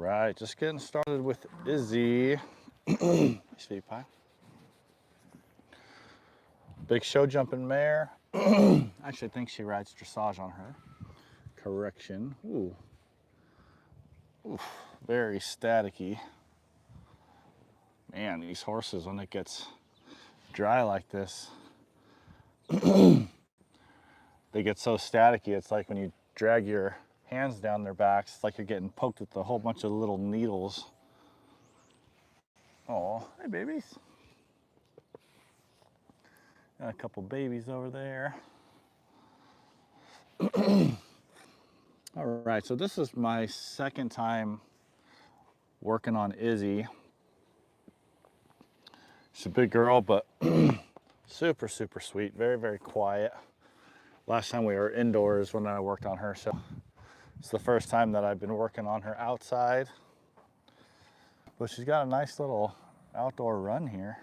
right, just getting started with Izzy. Sweetie pie. Big show jumping mare. Actually, I think she rides dressage on her. Correction. Ooh. Oof, very staticky. Man, these horses, when it gets dry like this, they get so staticky. It's like when you drag your hands down their backs, it's like you're getting poked with a whole bunch of little needles. Oh, hey babies. Got a couple babies over there. All right, so this is my second time working on Izzy. She's a big girl, but super, super sweet. Very, very quiet. Last time we were indoors when I worked on her, so it's the first time that I've been working on her outside. But she's got a nice little outdoor run here.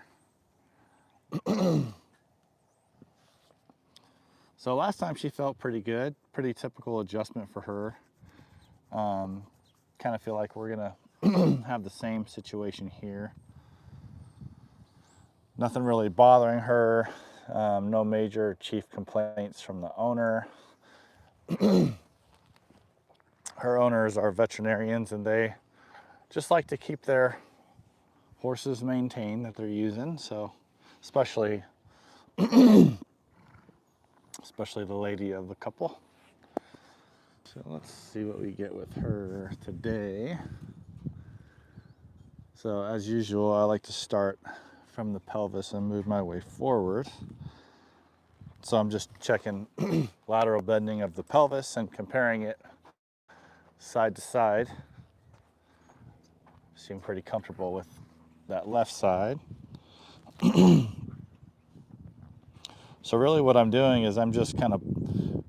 So last time she felt pretty good, pretty typical adjustment for her. Kind of feel like we're gonna have the same situation here. Nothing really bothering her. No major chief complaints from the owner. Her owners are veterinarians and they just like to keep their horses maintained that they're using. So especially the lady of the couple. So let's see what we get with her today. So as usual, I like to start from the pelvis and move my way forward. So I'm just checking lateral bending of the pelvis and comparing it side to side. Seem pretty comfortable with that left side. So really what I'm doing is I'm just kind of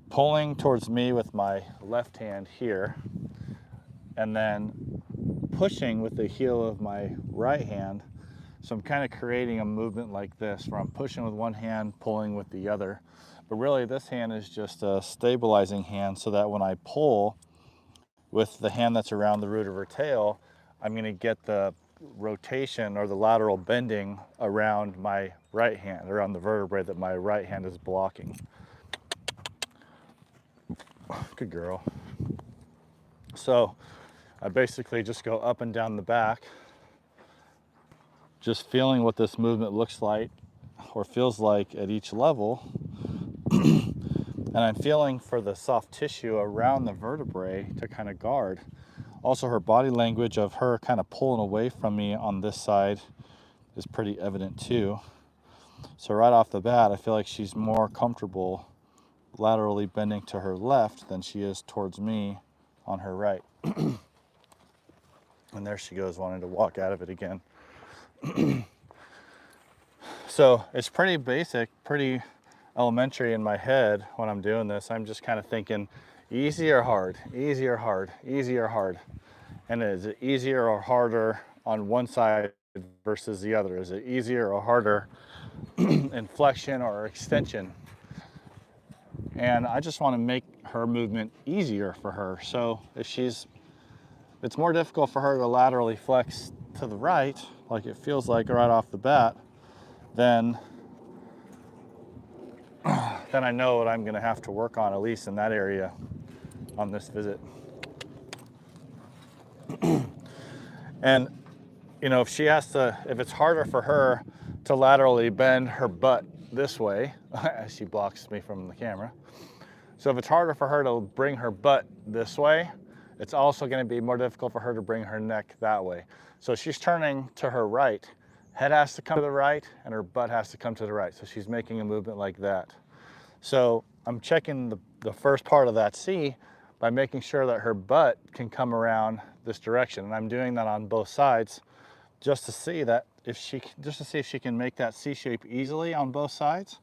pulling towards me with my left hand here and then pushing with the heel of my right hand. So I'm kind of creating a movement like this where I'm pushing with one hand, pulling with the other. But really this hand is just a stabilizing hand so that when I pull with the hand that's around the root of her tail, I'm going to get the rotation or the lateral bending around my right hand, around the vertebrae that my right hand is blocking. Good girl. So I basically just go up and down the back, just feeling what this movement looks like or feels like at each level. And I'm feeling for the soft tissue around the vertebrae to kind of guard. Also, her body language of her kind of pulling away from me on this side is pretty evident too. So right off the bat, I feel like she's more comfortable laterally bending to her left than she is towards me on her right. And there she goes, wanting to walk out of it again. So it's pretty basic, pretty elementary in my head when I'm doing this. I'm just kind of thinking easy or hard, easy or hard, easy or hard. And is it easier or harder on one side versus the other? Is it easier or harder in flexion or extension? And I just want to make her movement easier for her. So if it's more difficult for her to laterally flex to the right, like it feels like right off the bat, then I know what I'm going to have to work on, at least in that area on this visit. And you know, if it's harder for her to laterally bend her butt this way, as she blocks me from the camera. So if it's harder for her to bring her butt this way, it's also going to be more difficult for her to bring her neck that way. So she's turning to her right. Head has to come to the right and her butt has to come to the right. So she's making a movement like that. So I'm checking the first part of that C by making sure that her butt can come around this direction. And I'm doing that on both sides just to see if she can make that C shape easily on both sides,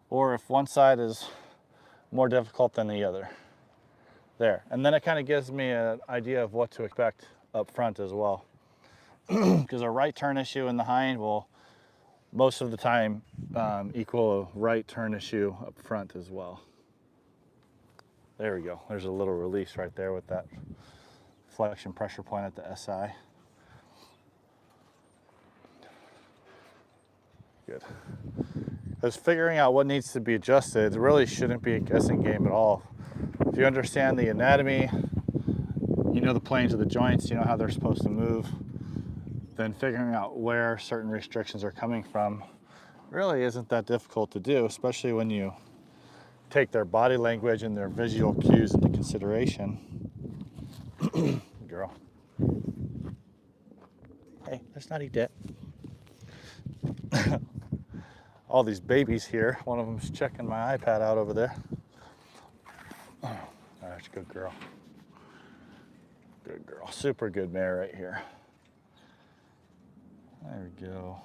or if one side is more difficult than the other. There. And then it kind of gives me an idea of what to expect up front as well. Because a right turn issue in the hind will most of the time equal a right turn issue up front as well. There we go. There's a little release right there with that flexion pressure point at the SI. Good. Because figuring out what needs to be adjusted really shouldn't be a guessing game at all. If you understand the anatomy, you know the planes of the joints, you know how they're supposed to move, then figuring out where certain restrictions are coming from really isn't that difficult to do, especially when you take their body language and their visual cues into consideration. Girl. Hey, let's not eat that. All these babies here. One of them's checking my iPad out over there. Oh, that's a good girl. Good girl. Super good mare right here. There we go.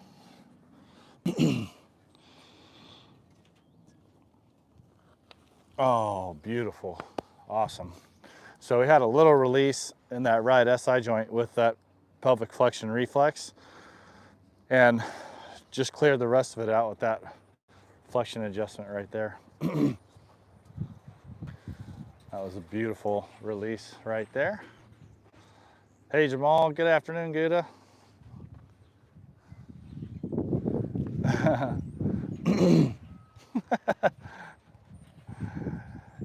Oh, beautiful. Awesome. So we had a little release in that right SI joint with that pelvic flexion reflex, and just cleared the rest of it out with that flexion adjustment right there. That was a beautiful release right there. Hey Jamal, good afternoon, Gouda.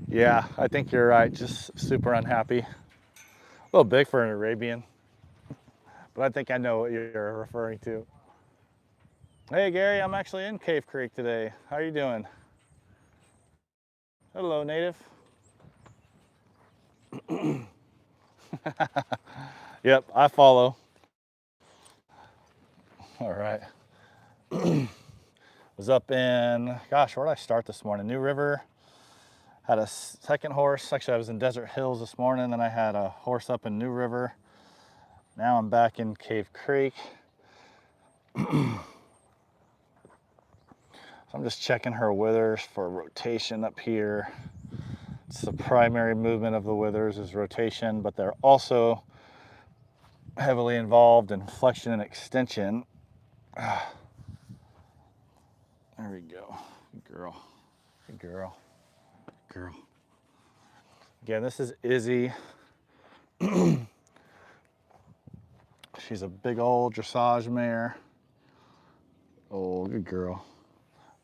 Yeah, I think you're right, just super unhappy. A little big for an Arabian, but I think I know what you're referring to. Hey Gary, I'm actually in Cave Creek today. How are you doing? Hello, native. Yep, I follow. All right. Was up in, gosh, where did I start this morning? New River. Had a second horse. Actually, I was in Desert Hills this morning. Then I had a horse up in New River. Now I'm back in Cave Creek. So I'm just checking her withers for rotation up here. It's the primary movement of the withers is rotation, but they're also heavily involved in flexion and extension. There we go. Good girl. Good girl. Good girl. Again, this is Izzy. She's a big old dressage mare. Oh, good girl.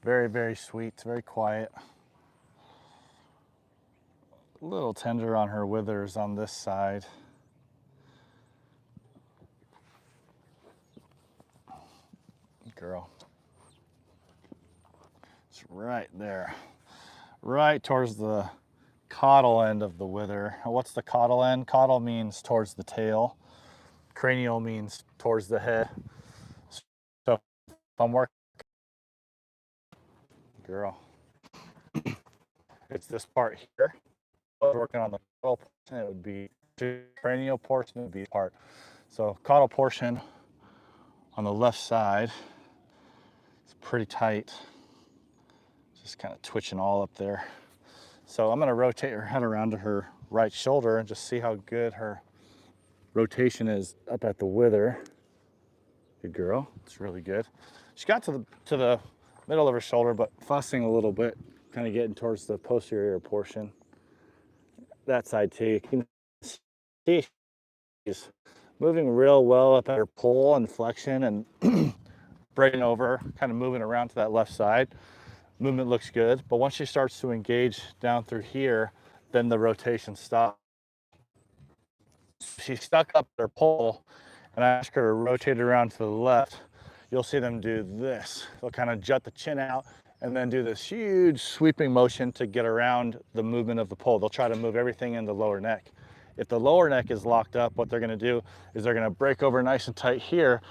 Very, very sweet, very quiet. A little tender on her withers on this side. Good girl. It's right there. Right towards the caudal end of the wither. What's the caudal end? Caudal means towards the tail. Cranial means towards the head. So if I'm working, girl, it's this part here. If I was working on the caudal portion, it would be the cranial portion would be part. So caudal portion on the left side is pretty tight. Just kind of twitching all up there. So I'm gonna rotate her head around to her right shoulder and just see how good her rotation is up at the wither. Good girl, it's really good. She got to the middle of her shoulder, but fussing a little bit, kind of getting towards the posterior portion. That side too, you can see she's moving real well up at her pull and flexion and breaking over, kind of moving around to that left side. Movement looks good, but once she starts to engage down through here, then the rotation stops. She's stuck up her pole, and I ask her to rotate around to the left. You'll see them do this. They'll kind of jut the chin out and then do this huge sweeping motion to get around the movement of the pole. They'll try to move everything in the lower neck. If the lower neck is locked up, what they're gonna do is they're gonna break over nice and tight here,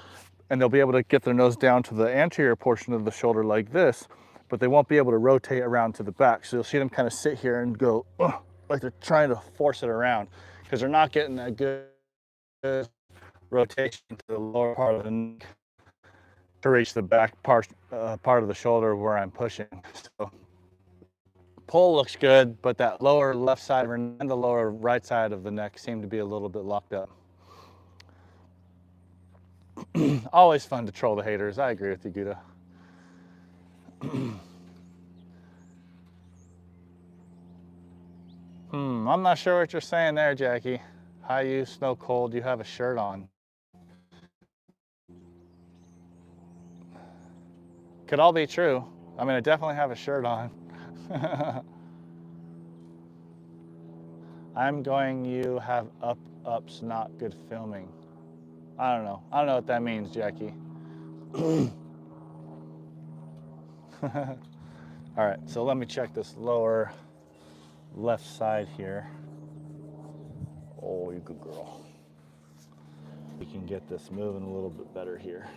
and they'll be able to get their nose down to the anterior portion of the shoulder like this, but they won't be able to rotate around to the back. So you'll see them kind of sit here and go, like they're trying to force it around, because they're not getting that good rotation to the lower part of the neck to reach the back part of the shoulder where I'm pushing. So pull looks good, but that lower left side and the lower right side of the neck seem to be a little bit locked up. Always fun to troll the haters. I agree with you, Gouda. I'm not sure what you're saying there, Jackie. Hi, you, Snow Cold. You have a shirt on. Could all be true. I mean, I definitely have a shirt on. I'm going, you have ups, not good filming. I don't know. I don't know what that means, Jackie. All right, so let me check this lower left side here. Oh, you good girl. We can get this moving a little bit better here.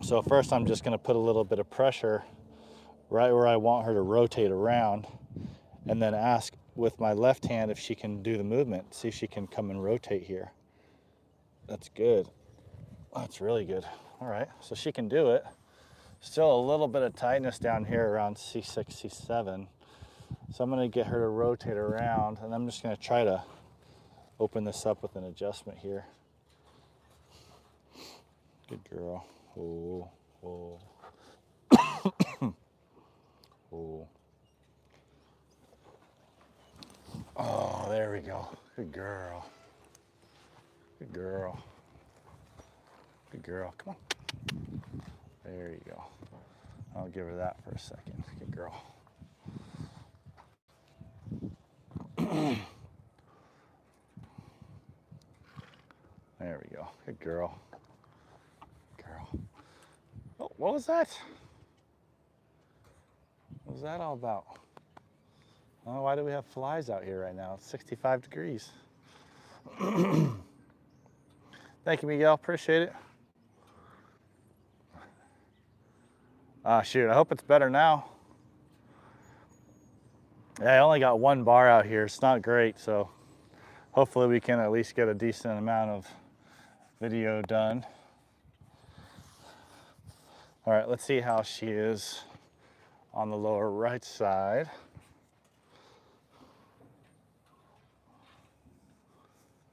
So first I'm just gonna put a little bit of pressure right where I want her to rotate around, and then ask with my left hand if she can do the movement. See if she can come and rotate here. That's good. That's really good. All right, so she can do it. Still a little bit of tightness down here around C6, C7. So I'm gonna get her to rotate around, and I'm just gonna try to open this up with an adjustment here. Good girl. Oh, oh. Oh. Oh, there we go. Good girl. Good girl. Good girl. Come on. There you go. I'll give her that for a second. Good girl. There we go. Good girl. Girl. Oh, what was that? What was that all about? Oh, why do we have flies out here right now? It's 65 degrees. Thank you, Miguel. Appreciate it. Ah, shoot. I hope it's better now. Yeah, I only got one bar out here. It's not great, so hopefully we can at least get a decent amount of video done. All right, let's see how she is on the lower right side.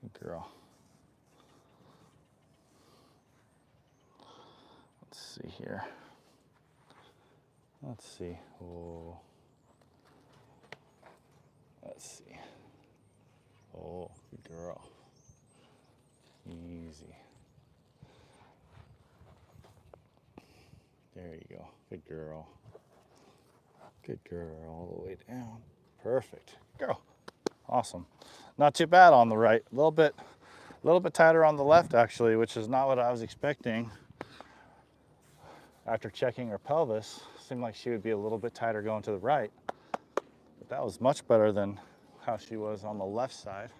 Good girl. Let's see here. Let's see. Oh. Let's see. Oh, good girl. Easy. There you go. Good girl. Good girl. All the way down. Perfect. Girl. Awesome. Not too bad on the right. A little bit tighter on the left, actually, which is not what I was expecting. After checking her pelvis, seemed like she would be a little bit tighter going to the right. But that was much better than how she was on the left side.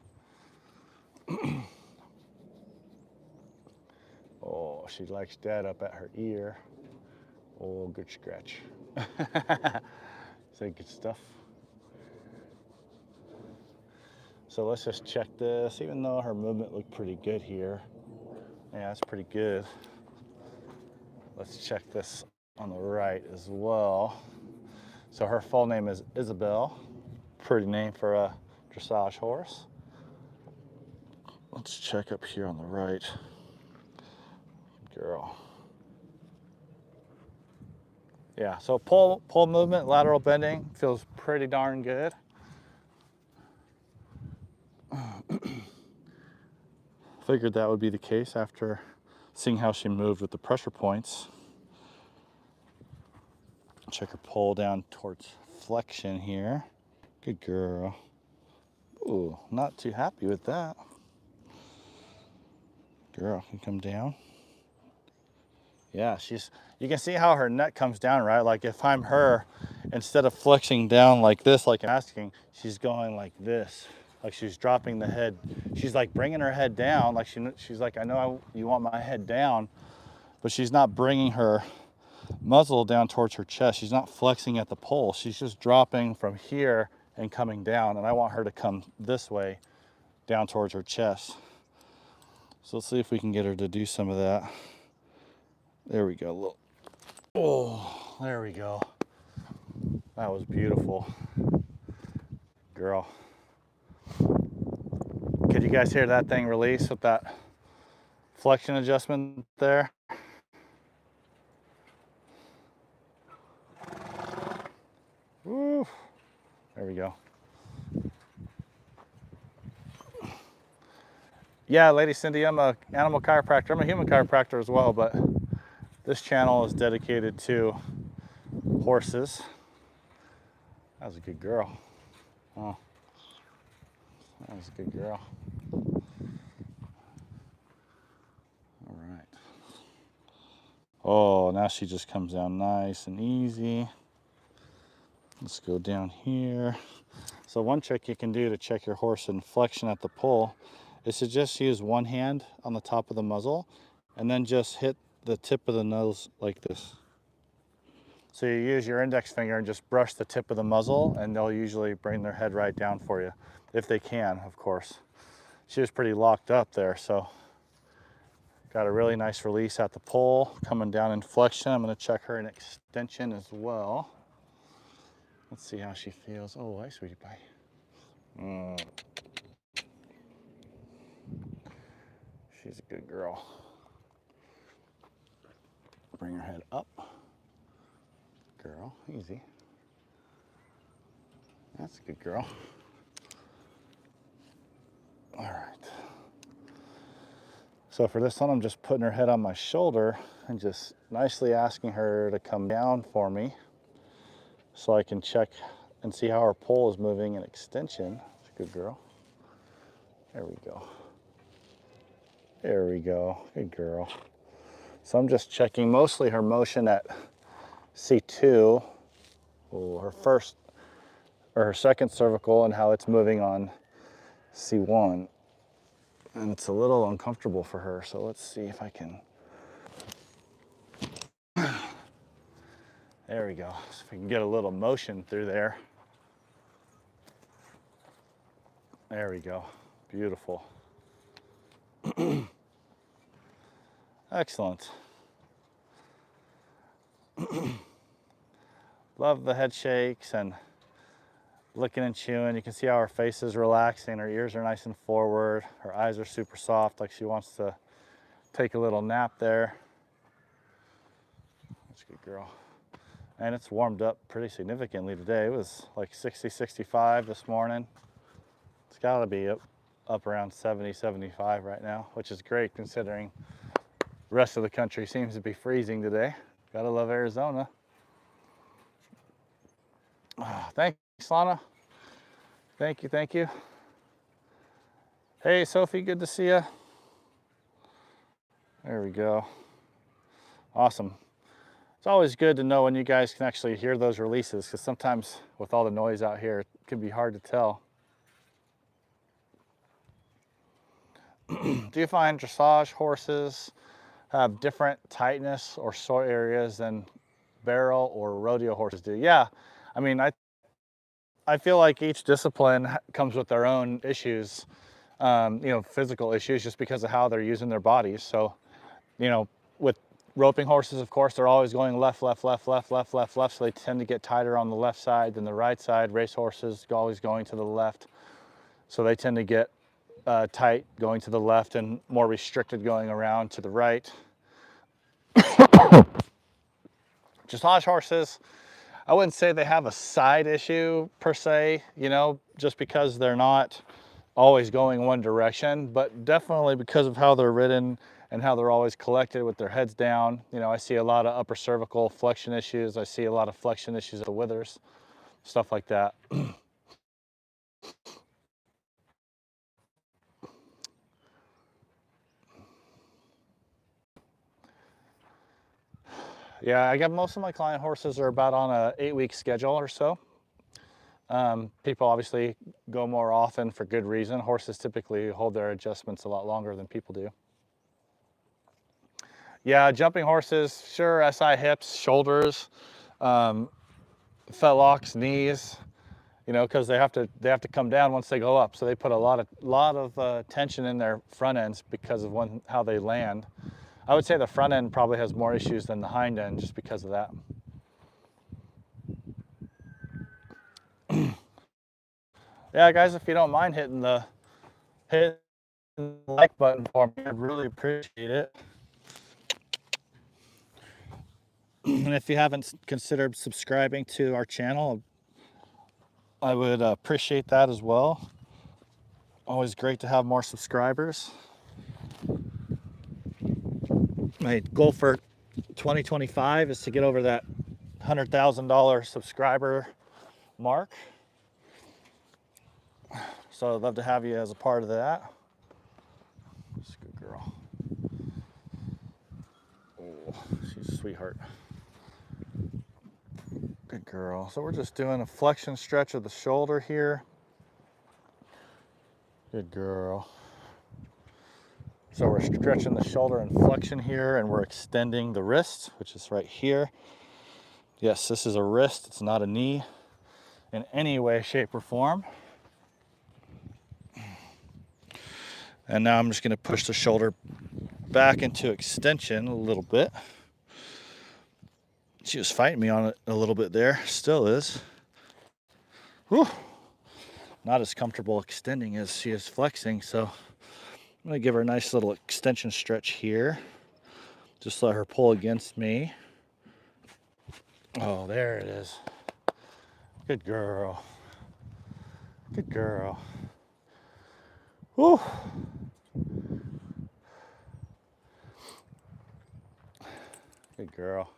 Oh, she likes Dad up at her ear. Oh, good scratch. Is that good stuff? So let's just check this, even though her movement looked pretty good here. Yeah, that's pretty good. Let's check this on the right as well. So her full name is Isabel. Pretty name for a dressage horse. Let's check up here on the right. Girl. Yeah, so pull movement, lateral bending, feels pretty darn good. Figured that would be the case after seeing how she moved with the pressure points. Check her pull down towards flexion here. Good girl. Ooh, not too happy with that. Girl can come down. Yeah, you can see how her neck comes down, right? Like if I'm her, instead of flexing down like this, like asking, she's going like this. Like she's dropping the head. She's like bringing her head down. Like she's like, I know you want my head down, but she's not bringing her muzzle down towards her chest. She's not flexing at the pole. She's just dropping from here and coming down. And I want her to come this way down towards her chest. So let's see if we can get her to do some of that. There we go. Look. Oh, there we go. That was beautiful. Girl. Could you guys hear that thing release with that flexion adjustment there? Woo. There we go. Yeah, Lady Cindy, I'm an animal chiropractor. I'm a human chiropractor as well, but this channel is dedicated to horses. That was a good girl. Oh, that was a good girl. All right. Oh, now she just comes down nice and easy. Let's go down here. So one trick you can do to check your horse inflection at the pull is to just use one hand on the top of the muzzle and then just hit the tip of the nose like this. So you use your index finger and just brush the tip of the muzzle, and they'll usually bring their head right down for you, if they can, of course. She was pretty locked up there, so got a really nice release at the pull, coming down in flexion. I'm going to check her in extension as well. Let's see how she feels. Oh, hi, sweetie pie. She's a good girl. Bring her head up. Girl, easy. That's a good girl. All right. So for this one, I'm just putting her head on my shoulder and just nicely asking her to come down for me so I can check and see how her pole is moving in extension. That's a good girl. There we go. There we go. Good girl. So I'm just checking mostly her motion at C2, her first or her second cervical, and how it's moving on C1. And it's a little uncomfortable for her, so let's see if I can. There we go. So if we can get a little motion through there. There we go. Beautiful. Excellent. Love the head shakes and licking and chewing. You can see how her face is relaxing. Her ears are nice and forward. Her eyes are super soft, like she wants to take a little nap there. That's a good girl. And it's warmed up pretty significantly today. It was like 60, 65 this morning. It's got to be up around 70, 75 right now, which is great considering the rest of the country seems to be freezing today. Gotta love Arizona. Thanks, Lana. Thank you, thank you. Hey, Sophie, good to see you. There we go. Awesome. It's always good to know when you guys can actually hear those releases, because sometimes with all the noise out here, it can be hard to tell. Do you find dressage horses have different tightness or sore areas than barrel or rodeo horses do? Yeah, I mean, I feel like each discipline comes with their own issues, physical issues, just because of how they're using their bodies. So, with roping horses, of course, they're always going left, left, left, left, left, left, left. So they tend to get tighter on the left side than the right side. Race horses always going to the left. So they tend to get tight going to the left and more restricted going around to the right. Dressage horses, I wouldn't say they have a side issue per se, just because they're not always going one direction, but definitely because of how they're ridden and how they're always collected with their heads down. I see a lot of upper cervical flexion issues. I see a lot of flexion issues at the withers, stuff like that. Yeah, I got most of my client horses are about on a 8-week schedule or so. People obviously go more often for good reason. Horses typically hold their adjustments a lot longer than people do. Yeah, jumping horses, sure, SI hips, shoulders, fetlocks, knees, because they have to come down once they go up. So they put a lot of tension in their front ends because of how they land. I would say the front end probably has more issues than the hind end just because of that. Yeah, guys, if you don't mind hitting the like button for me, I'd really appreciate it. And if you haven't considered subscribing to our channel, I would appreciate that as well. Always great to have more subscribers. My goal for 2025 is to get over that $100,000 subscriber mark. So I'd love to have you as a part of that. She's a good girl. Oh, she's a sweetheart. Good girl. So we're just doing a flexion stretch of the shoulder here. Good girl. So we're stretching the shoulder and flexion here, and we're extending the wrist, which is right here. Yes, this is a wrist, it's not a knee in any way, shape, or form. And now I'm just gonna push the shoulder back into extension a little bit. She was fighting me on it a little bit there, still is. Whew. Not as comfortable extending as she is flexing, so I'm gonna give her a nice little extension stretch here. Just let her pull against me. Oh, there it is. Good girl. Good girl. Whew. Good girl.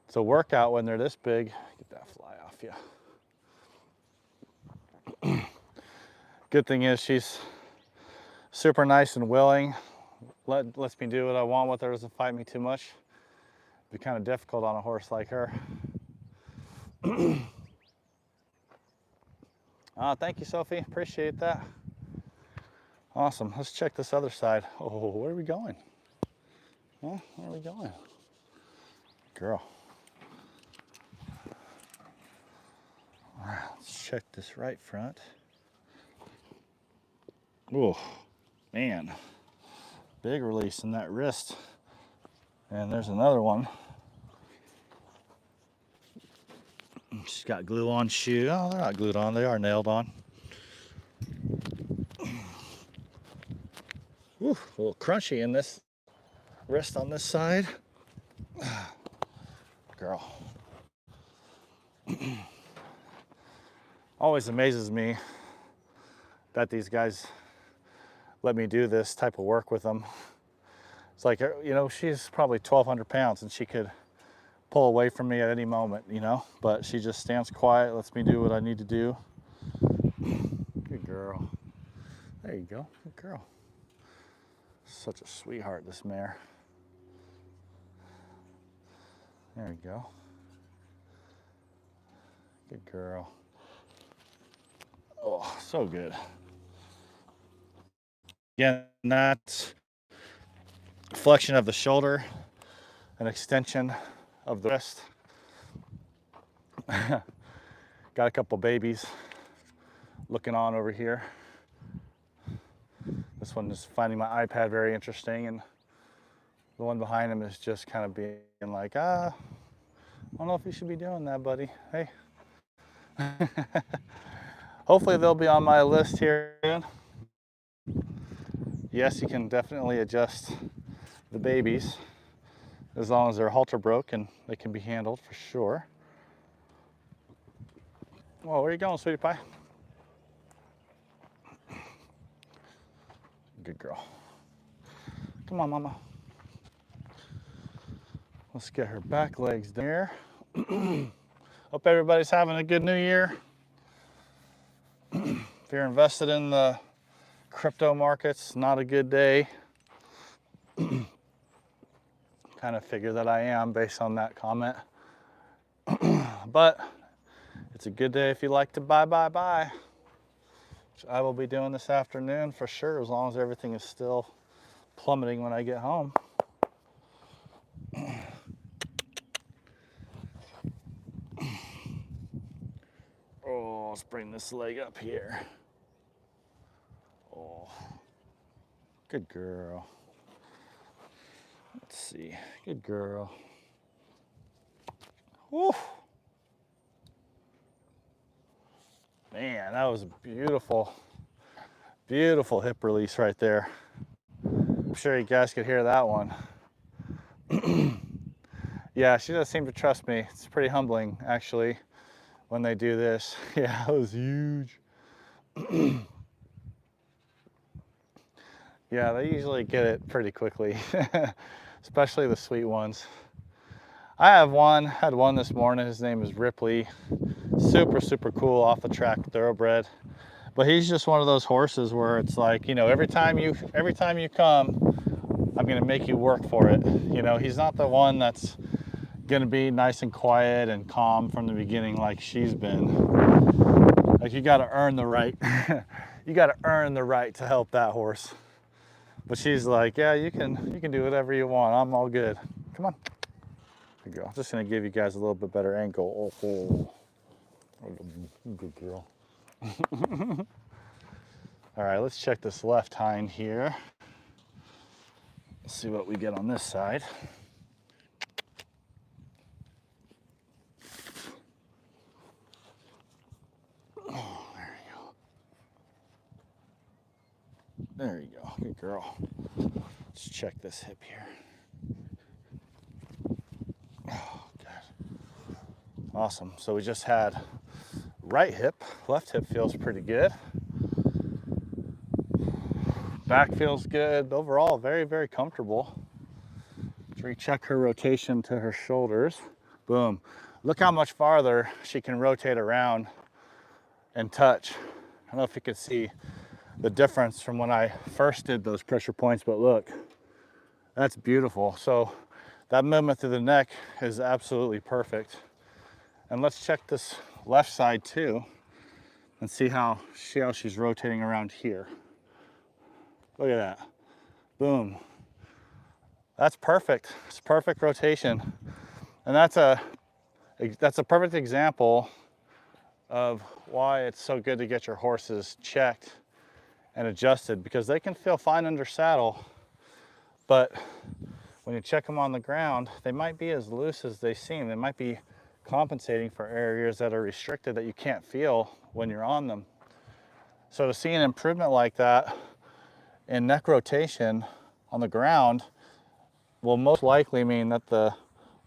It's a workout when they're this big. Get that fly off you. Good thing is she's super nice and willing. Lets me do what I want with her, doesn't fight me too much. It'd be kind of difficult on a horse like her. Thank you, Sophie. Appreciate that. Awesome. Let's check this other side. Oh, where are we going? Huh? Where are we going? Girl. All right, let's check this right front. Oh, man. Big release in that wrist. And there's another one. She's got glue on shoe. Oh, they're not glued on, they are nailed on. Ooh, a little crunchy in this wrist on this side. Girl. Always amazes me that these guys let me do this type of work with them. It's like, you know, she's probably 1,200 pounds and she could pull away from me at any moment, you know, but she just stands quiet, lets me do what I need to do. Good girl. There you go. Good girl. Such a sweetheart, this mare. There you go. Good girl. Oh, so good. Again, that's flexion of the shoulder, an extension of the wrist. Got a couple babies looking on over here. This one is finding my iPad very interesting, and the one behind him is just kind of being like, I don't know if you should be doing that, buddy. Hey. Hopefully they'll be on my list here soon. Yes, you can definitely adjust the babies as long as they're halter broke, and they can be handled for sure. Whoa, where are you going, sweetie pie? Good girl. Come on, mama. Let's get her back legs there. Hope everybody's having a good new year. If you're invested in the crypto markets, not a good day. Kind of figure that I am based on that comment. But it's a good day if you like to buy, which I will be doing this afternoon for sure, as long as everything is still plummeting when I get home. Oh, let's bring this leg up here. Oh, good girl. Let's see, good girl. Woo. Man, that was a beautiful, beautiful hip release right there. I'm sure you guys could hear that one. Yeah, she does seem to trust me. It's pretty humbling, actually, when they do this. Yeah, that was huge. Yeah, they usually get it pretty quickly. especially the sweet ones. I had one this morning. His name is Ripley. Super cool off the track thoroughbred. But he's just one of those horses where it's like, you know, every time you come, I'm gonna make you work for it. You know, he's not the one that's gonna be nice and quiet and calm from the beginning like she's been. Like, you gotta earn the right. You gotta earn the right to help that horse. But she's like, yeah, you can do whatever you want. I'm all good. Come on. Good girl. Just gonna give you guys a little bit better angle. Oh, good girl. All right, let's check this left hind here. Let's see what we get on this side. Oh, there you go. There you go. Good girl. Let's check this hip here. Oh, good. Awesome. So we just had right hip. Left hip feels pretty good. Back feels good. Overall, very comfortable. Let's recheck her rotation to her shoulders. Boom. Look how much farther she can rotate around and touch. I don't know if you could see the difference from when I first did those pressure points, but look, that's beautiful. So that movement through the neck is absolutely perfect. And let's check this left side too and see how she's rotating around here. Look at that. Boom. That's perfect. It's perfect rotation. And that's a perfect example of why it's so good to get your horses checked and adjusted, because they can feel fine under saddle, but when you check them on the ground, they might be as loose as they seem. They might be compensating for areas that are restricted that you can't feel when you're on them. So to see an improvement like that in neck rotation on the ground will most likely mean that the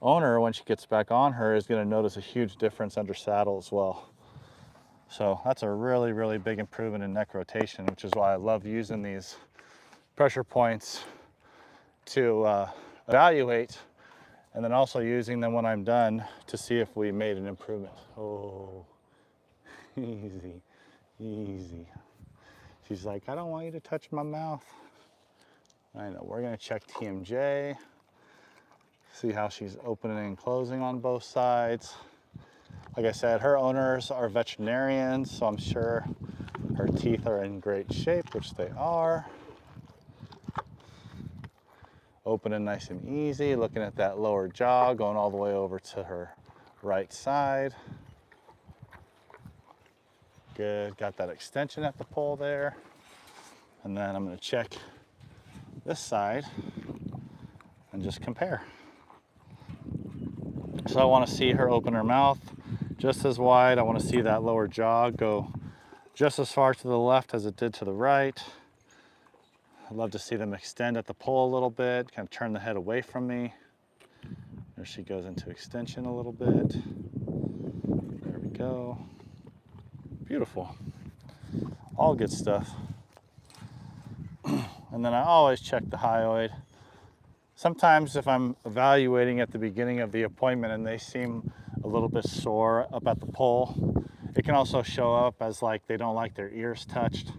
owner, when she gets back on her, is going to notice a huge difference under saddle as well. So that's a really big improvement in neck rotation, which is why I love using these pressure points to evaluate, and then also using them when I'm done to see if we made an improvement. Oh, easy. She's like, I don't want you to touch my mouth. I know. We're going to check TMJ, see how she's opening and closing on both sides. Like I said, her owners are veterinarians, so I'm sure her teeth are in great shape, which they are. Opening nice and easy, looking at that lower jaw, going all the way over to her right side. Good, got that extension at the pole there. And then I'm gonna check this side and just compare. So I wanna see her open her mouth just as wide. I wanna see that lower jaw go just as far to the left as it did to the right. I'd love to see them extend at the pole a little bit, kind of turn the head away from me. There she goes into extension a little bit. There we go. Beautiful. All good stuff. And then I always check the hyoid. Sometimes if I'm evaluating at the beginning of the appointment and they seem a little bit sore up at the pole, it can also show up as like they don't like their ears touched.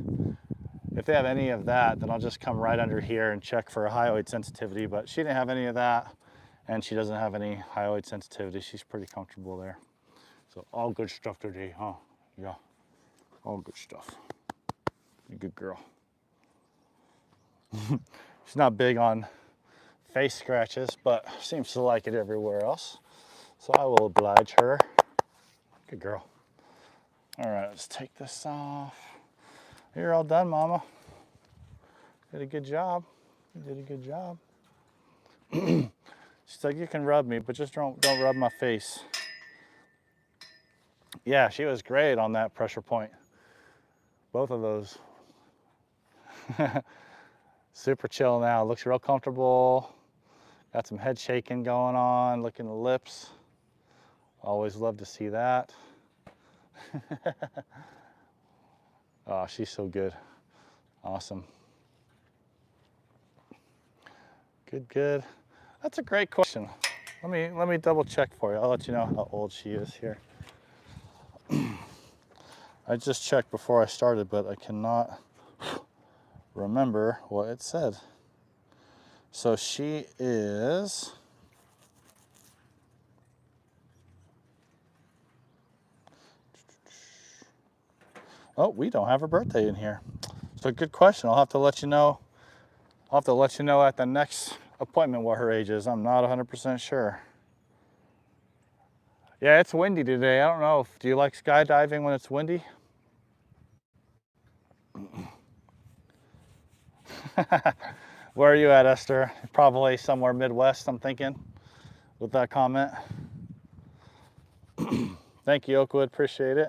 If they have any of that, then I'll just come right under here and check for a hyoid sensitivity, but she didn't have any of that, and she doesn't have any hyoid sensitivity. She's pretty comfortable there. So all good stuff today, huh? Yeah, all good stuff. You're a good girl. She's not big on face scratches, but seems to like it everywhere else. So I will oblige her. Good girl. All right, let's take this off. You're all done, Mama. Did a good job. You did a good job. She's like, you can rub me, but just don't rub my face. Yeah, she was great on that pressure point. Both of those. Super chill now. Looks real comfortable. Got some head shaking going on. Licking the lips. Always love to see that. Oh, she's so good. Awesome. Good. That's a great question. Let me double check for you. I'll let you know how old she is here. I just checked before I started, but I cannot remember what it said. So she is... Oh, we don't have her birthday in here. So good question. I'll have to let you know. I'll have to let you know at the next appointment what her age is. I'm not 100% sure. Yeah, it's windy today. I don't know. Do you like skydiving when it's windy? Where are you at, Esther? Probably somewhere Midwest, I'm thinking, with that comment. Thank you, Oakwood. Appreciate it.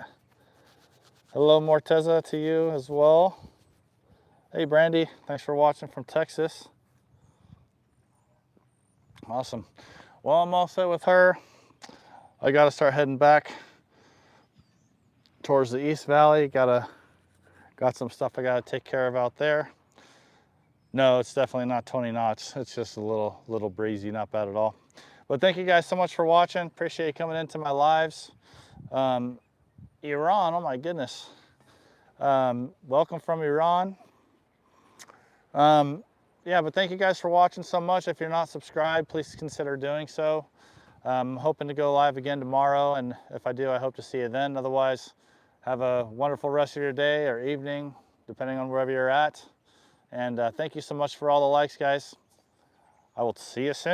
Hello, Morteza, to you as well. Hey, Brandy. Thanks for watching from Texas. Awesome. Well, I'm all set with her. I got to start heading back towards the East Valley. Got some stuff I got to take care of out there. No, it's definitely not 20 knots. It's just a little breezy, not bad at all. But thank you guys so much for watching. Appreciate you coming into my lives. Iran, oh my goodness. Welcome from Iran. Yeah, but thank you guys for watching so much. If you're not subscribed, please consider doing so. I'm hoping to go live again tomorrow, and if I do, I hope to see you then. Otherwise, have a wonderful rest of your day or evening, depending on wherever you're at. And thank you so much for all the likes, guys. I will see you soon.